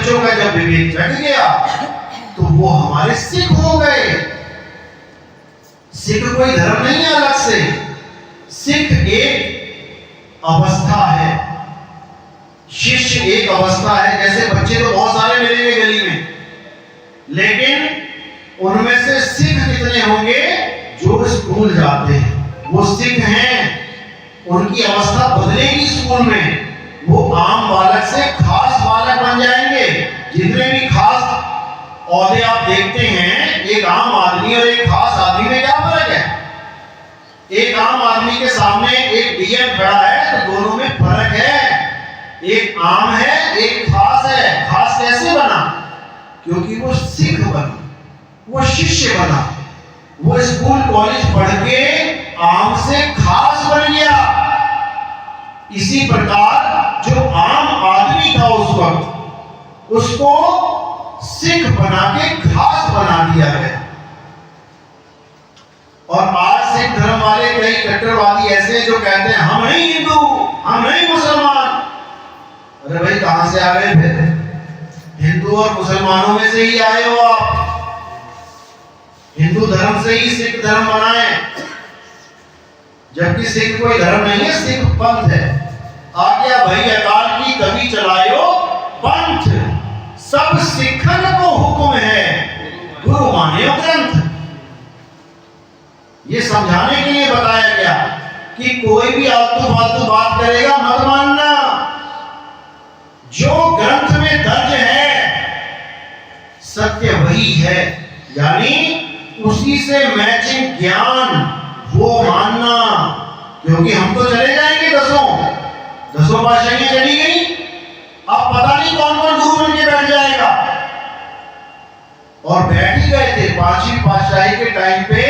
बच्चों का जब विवेक जग गया तो वो हमारे सिख हो गए। सिख कोई धर्म नहीं है अलग से, सिख एक अवस्था है, शिष्य एक अवस्था है। जैसे बच्चे तो बहुत सारे मिलेंगे गली में, लेकिन उनमें से सिख कितने होंगे जो स्कूल जाते हैं, वो सिख हैं। उनकी अवस्था बदलेगी स्कूल में, वो आम बालक से खास बालक बन जाएंगे। जितने भी खास औहदे आप देखते हैं, एक आम आदमी और एक खास आदमी में क्या फर्क है? एक आम आदमी के सामने एक डीएम खड़ा है तो दोनों में फर्क है। एक आम है, एक खास है। खास कैसे बना? क्योंकि वो सिख बना, वो शिष्य बना, वो स्कूल कॉलेज पढ़ के आम से खास बन गया। इसी प्रकार जो आम आदमी था उस वक्त, उसको सिख बना के खास बना दिया गया। और आज सिख धर्म वाले कई कट्टरवादी ऐसे जो कहते हैं हम नहीं हिंदू, हम नहीं मुसलमान। अरे भाई कहां से आ गए फिर? हिंदू और मुसलमानों में से ही आए हो आप। हिंदू धर्म से ही सिख धर्म बनाए, जबकि सिख कोई धर्म नहीं है, सिख पंथ है। आज्ञा भई अकाल की तभी चलायो पंथ, सब सिखन को हुक्म है गुरु मान्यो ग्रंथ। ये समझाने के लिए बताया गया कि कोई भी आलतू फालतू बात करेगा मत मानना। जो ग्रंथ में दर्ज है सत्य वही है, यानी उसी से मैचिंग ज्ञान वो मानना। क्योंकि हम तो चले जाएंगे, दसों पातशाहियां चली गई, अब पता नहीं कौन कौन गुरु बन के बैठ जाएगा। और बैठ ही गए थे। पांचवी पातशाही के टाइम पे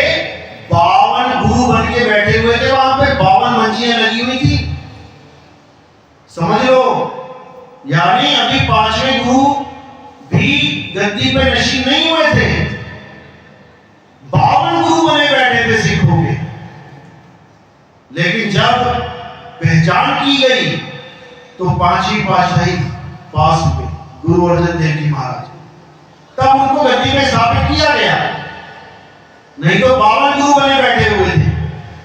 52 गुरु बन के बैठे हुए थे। वहां पे 52 मंजियां लगी हुई थी, समझ लो। यानी अभी 5वें गुरु भी गद्दी पे नशीन नहीं हुए थे, 52 गुरु बने बैठे थे सिखों के। लेकिन जब पहचान की गई तो 5वीं पातशाही पास हुए, गुरु अर्जन देव जी महाराज, तब उनको गद्दी में स्थापित किया गया। नहीं तो 52 गुरु बने बैठे हुए थे।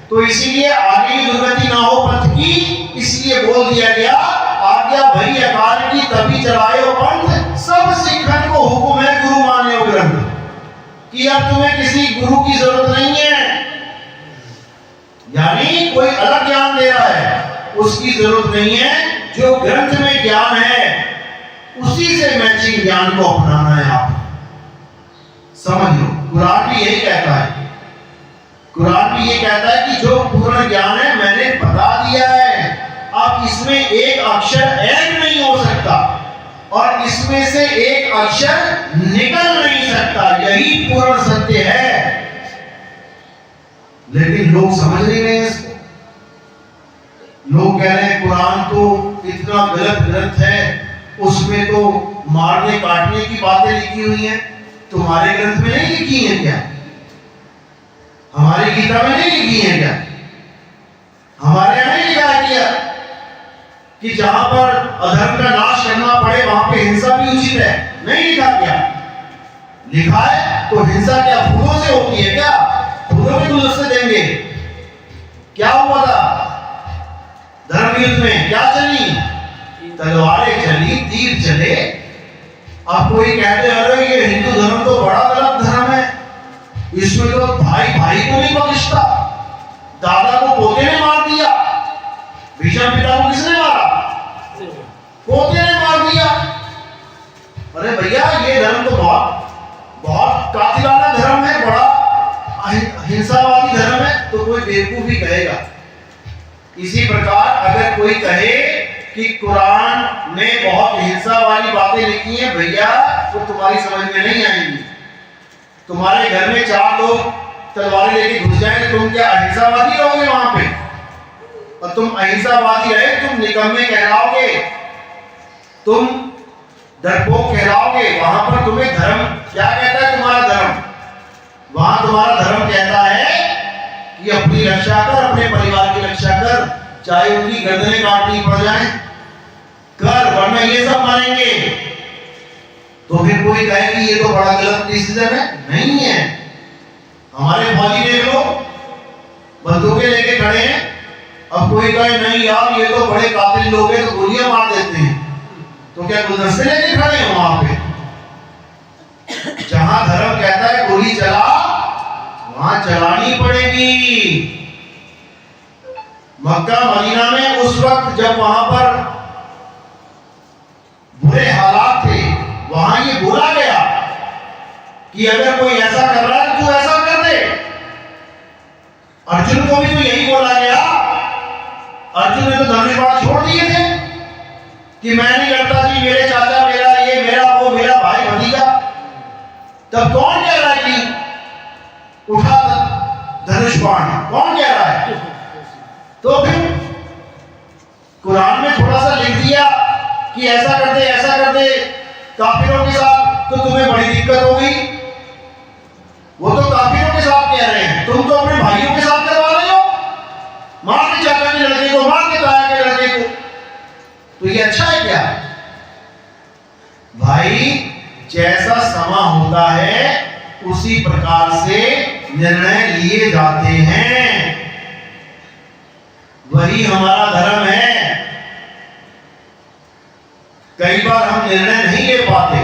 तो इसीलिए आगे की दुर्गति ना हो पंथ की, इसलिए बोल दिया गया आज्ञा भई अकाल की तभी चलायो पंथ, सब सिखन को हुक्म है गुरु मान्यो ग्रंथ। कि अब तुम्हें किसी गुरु की जरूरत नहीं है, यानी कोई अलग ज्ञान दे रहा है उसकी जरूरत नहीं है। जो ग्रंथ में ज्ञान है उसी से मैचिंग ज्ञान को अपनाना है। आप समझ लो, कुरान भी यही कहता है। कुरान भी ये कहता है कि जो पूर्ण ज्ञान है मैंने बता दिया है, अब इसमें एक अक्षर ऐड नहीं हो सकता और इसमें से एक अक्षर निकल नहीं सकता, यही पूर्ण सत्य है। लेकिन लोग समझ नहीं रहे इसको। लोग कह रहे हैं कुरान तो इतना गलत ग्रंथ है, उसमें तो मारने काटने की बातें लिखी हुई हैं। तुम्हारे ग्रंथ में नहीं लिखी है क्या? हमारी गीता में नहीं लिखी है क्या? हमारे यहां नहीं लिखा गया कि जहां पर अधर्म का नाश करना पड़े वहां पे हिंसा भी उचित है? नहीं लिखा क्या? लिखा है तो हिंसा क्या फूलों से होती है क्या? फूलों के गुलदस्ते देंगे? क्या हुआ था धर्म युद्ध में? क्या चली? तलवारें चली, तीर चले। आप कोई कहते अरे ये हिंदू धर्म तो बड़ा गलत धर्म है, इसमें तो भाई भाई को नहीं बख्शता, दादा को पोते ने मार दिया। भीष्म पिता को किसने मारा? पोते ने मार दिया। अरे भैया ये धर्म तो बहुत कातिलाना धर्म है, बड़ा हिंसावादी धर्म है। तो कोई बेवकूफ भी कहेगा। इसी प्रकार अगर कोई कहे कि कुरान में बहुत हिंसा वाली बातें लिखी हैं, भैया वो तुम्हारी समझ में नहीं आएंगी। तुम्हारे घर में 4 लोग तलवारें लेके घुस जाएंगे, तुम क्या अहिंसावादी रहोगे वहां पे? और तुम अहिंसावादी रहे, तुम निकम्मे कहलाओगे, तुम डरपोक कहलाओगे। वहां पर तुम्हें धर्म क्या कहता है? तुम्हारा धर्म, वहां तुम्हारा धर्म कहता है कि अपनी रक्षा कर, अपने परिवार की रक्षा कर, चाहे उनकी गर्दनें काटनी पड़ जाए कर, वरना ये सब मानेंगे। तो फिर कोई कहे कि ये तो बड़ा गलत डिसीजन है, नहीं है। हमारे फौजी देख लो, बंदूकें लेके खड़े हैं। अब कोई कहे नहीं यार ये तो बड़े कातिल लोग हैं तो गोलियां मार देते हैं, तो क्या गुलदस्ते लेके खड़े हैं वहां पे? जहां धर्म कहता है गोली चला, वहां चलानी पड़ेगी। मक्का मदीना में उस वक्त जब वहां पर बुरे हालात थे, वहां ये बोला गया कि अगर कोई ऐसा कर रहा है तो ऐसा कर दे। अर्जुन को भी तो यही बोला गया। अर्जुन ने तो धनुष छोड़ दिए थे कि मैं नहीं लड़ता जी, मेरे चाचा, मेरा ये, मेरा वो, मेरा भाई भतीजा। तब कौन कह रहा है कि उठा धनुष बाण? कौन कह रहा है? तो फिर कुरान में थोड़ा सा लिख दिया कि ऐसा कर दे, ऐसा कर दे काफिरों के साथ, तो तुम्हें बड़ी दिक्कत होगी। वो तो काफिरों के साथ कह रहे हैं, तुम तो अपने भाइयों के साथ करवा रहे हो। मार के चाचा के लड़के को, मार के ताया के लड़के को, तो ये अच्छा है क्या? भाई जैसा समा होता है उसी प्रकार से निर्णय लिए जाते हैं। वही हमारा धर्म है। कई बार हम निर्णय नहीं ले पाते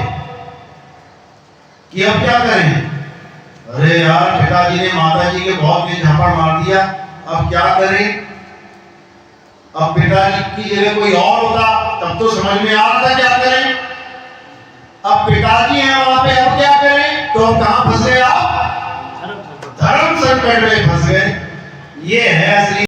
कि अब क्या करें। अरे यार पिताजी ने माताजी के बहुत भी झापड़ मार दिया, अब क्या करें? अब पिताजी की जगह कोई और होता तब तो समझ में आ रहा था क्या करें। अब पिताजी हैं वहां पे, अब क्या करें? तो हम कहां फंस गए? आप धर्म संकट में फंस गए। ये है असली